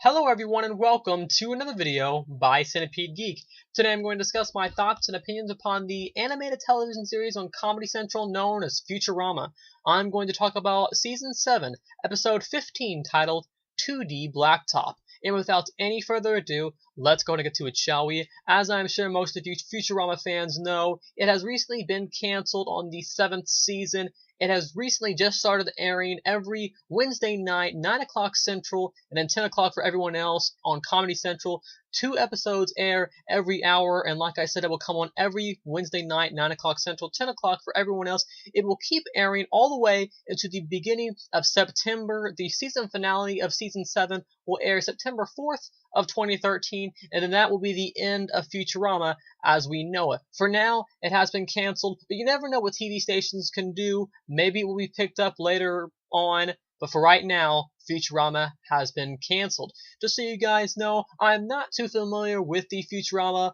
Hello everyone and welcome to another video by Centipede Geek. Today I'm going to discuss my thoughts and opinions upon the animated television series on Comedy Central known as Futurama. I'm going to talk about Season 7, Episode 15 titled 2D Blacktop. And without any further ado, let's go and get to it, shall we? As I'm sure most of you Futurama fans know, it has recently been cancelled on the 7th season. It has recently just started airing every Wednesday night, 9 o'clock Central, and then 10 o'clock for everyone else on Comedy Central. 2 episodes air every hour, and like I said, it will come on every Wednesday night, 9 o'clock Central, 10 o'clock for everyone else. It will keep airing all the way into the beginning of September. The season finale of Season 7 will air September 4th of 2013, and then that will be the end of Futurama as we know it. For now, it has been canceled, but you never know what TV stations can do. Maybe it will be picked up later on, but for right now, Futurama has been canceled. Just so you guys know, I'm not too familiar with the Futurama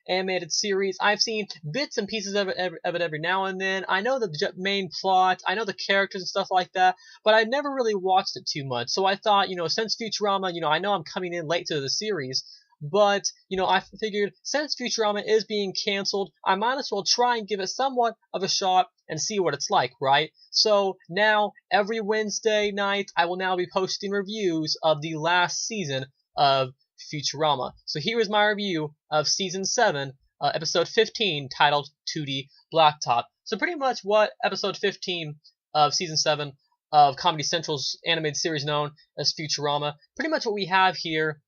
animated series. I've seen bits and pieces of it every now and then. I know the main plot, I know the characters and stuff like that, but I never really watched it too much. So I thought, since Futurama, I know I'm coming in late to the series, but, I figured since Futurama is being canceled, I might as well try and give it somewhat of a shot and see what it's like, right? So now, every Wednesday night, I will now be posting reviews of the last season of Futurama. So here is my review of Season 7, Episode 15, titled 2D Blacktop. So pretty much what Episode 15 of Season 7 of Comedy Central's animated series known as Futurama, pretty much what we have here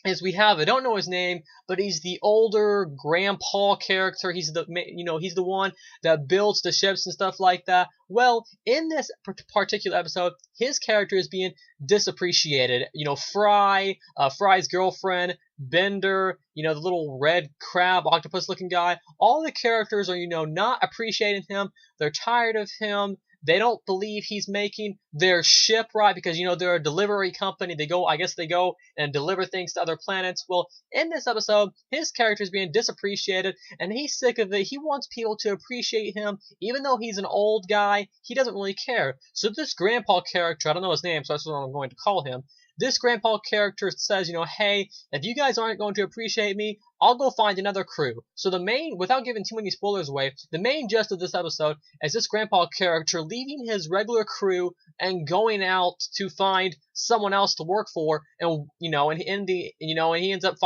is I don't know his name, but he's the older grandpa character. He's he's the one that builds the ships and stuff like that. Well, in this particular episode, his character is being disappreciated. Fry's girlfriend, Bender, the little red crab octopus looking guy. All the characters are, not appreciating him. They're tired of him. They don't believe he's making their ship right because, they're a delivery company. They go and deliver things to other planets. Well, in this episode, his character is being disappreciated and he's sick of it. He wants people to appreciate him. Even though he's an old guy, he doesn't really care. So this grandpa character, I don't know his name, so that's what I'm going to call him. This grandpa character says, hey, if you guys aren't going to appreciate me, I'll go find another crew. So without giving too many spoilers away, the main gist of this episode is this grandpa character leaving his regular crew and going out to find someone else to work for, and he ends up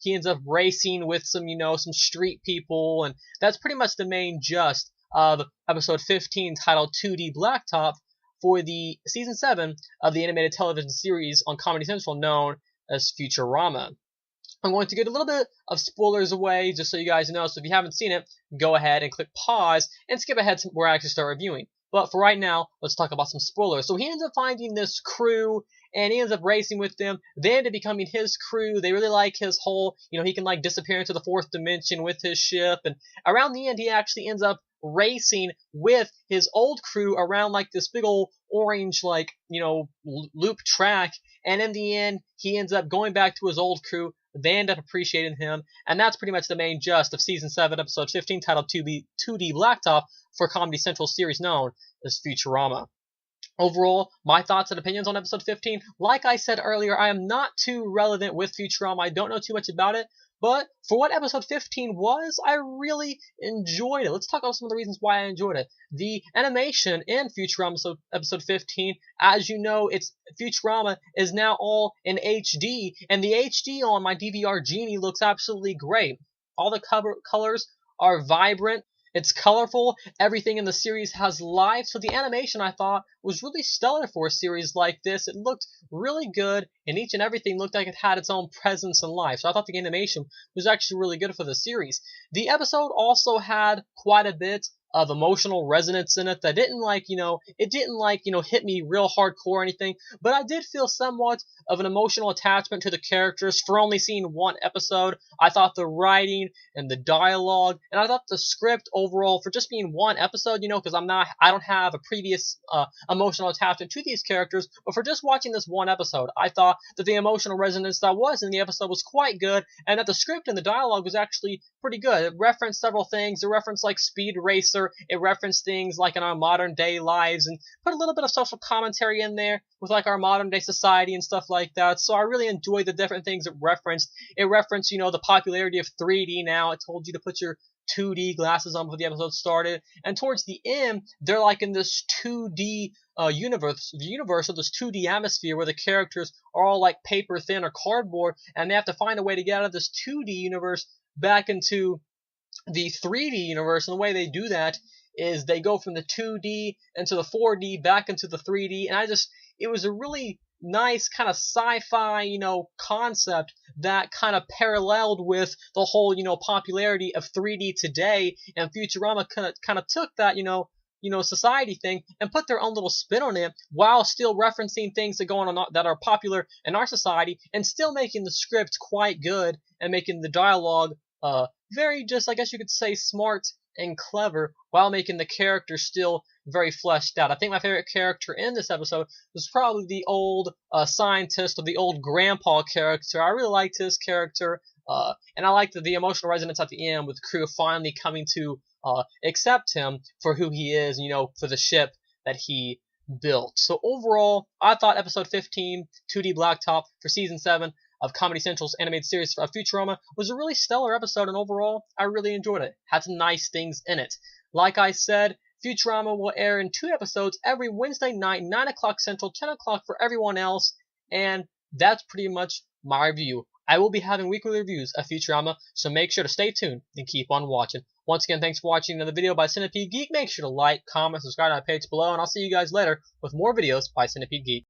he ends up racing with some street people, and that's pretty much the main gist of episode 15 titled 2D Blacktop for the Season 7 of the animated television series on Comedy Central known as Futurama. I'm going to get a little bit of spoilers away just so you guys know, so if you haven't seen it, go ahead and click pause and skip ahead to where I actually start reviewing. But for right now, let's talk about some spoilers. So he ends up finding this crew, and he ends up racing with them. They end up becoming his crew. They really like his whole, he can disappear into the 4th dimension with his ship. And around the end, he actually ends up racing with his old crew around this big old orange loop track. And in the end, he ends up going back to his old crew. They end up appreciating him, and that's pretty much the main gist of Season 7, Episode 15, titled 2D Blacktop for Comedy Central series known as Futurama. Overall, my thoughts and opinions on Episode 15, like I said earlier, I am not too relevant with Futurama. I don't know too much about it, but for what Episode 15 was, I really enjoyed it. Let's talk about some of the reasons why I enjoyed it. The animation in Futurama Episode 15, as you know, Futurama is now all in HD, and the HD on my DVR Genie looks absolutely great. All the colors are vibrant. It's colorful. Everything in the series has life. So the animation, I thought, was really stellar for a series like this. It looked really good, and each and everything looked like it had its own presence and life. So I thought the animation was actually really good for the series. The episode also had quite a bit of emotional resonance in it that didn't hit me real hardcore or anything, but I did feel somewhat of an emotional attachment to the characters for only seeing one episode. I thought the writing and the dialogue, and I thought the script overall, for just being one episode, because I don't have a previous emotional attachment to these characters, but for just watching this one episode, I thought that the emotional resonance that was in the episode was quite good, and that the script and the dialogue was actually pretty good. It referenced several things. It referenced Speed Racer answer. It referenced things like in our modern day lives and put a little bit of social commentary in there with like our modern day society and stuff like that. So I really enjoyed the different things it referenced. It referenced, the popularity of 3D now. It told you to put your 2D glasses on before the episode started. And towards the end, they're like in this 2D universe of this 2D atmosphere where the characters are all like paper thin or cardboard, and they have to find a way to get out of this 2D universe back into the 3D universe. And the way they do that is they go from the 2D into the 4D back into the 3D. And it was a really nice kind of sci-fi, concept that kind of paralleled with the whole, popularity of 3D today. And Futurama kind of took that, society thing and put their own little spin on it while still referencing things that go on that are popular in our society, and still making the script quite good and making the dialogue very, just I guess you could say, smart and clever, while making the characters still very fleshed out. I think my favorite character in this episode was probably the old scientist, or the old grandpa character. I really liked his character, and I liked the emotional resonance at the end with the crew finally coming to accept him for who he is, for the ship that he built. So overall, I thought episode 15, 2D Blacktop, for season 7 of Comedy Central's animated series of Futurama was a really stellar episode, and overall, I really enjoyed it. Had some nice things in it. Like I said, Futurama will air in 2 episodes every Wednesday night, 9 o'clock Central, 10 o'clock for everyone else, and that's pretty much my review. I will be having weekly reviews of Futurama, so make sure to stay tuned and keep on watching. Once again, thanks for watching another video by Centipede Geek. Make sure to like, comment, subscribe to my page below, and I'll see you guys later with more videos by Centipede Geek.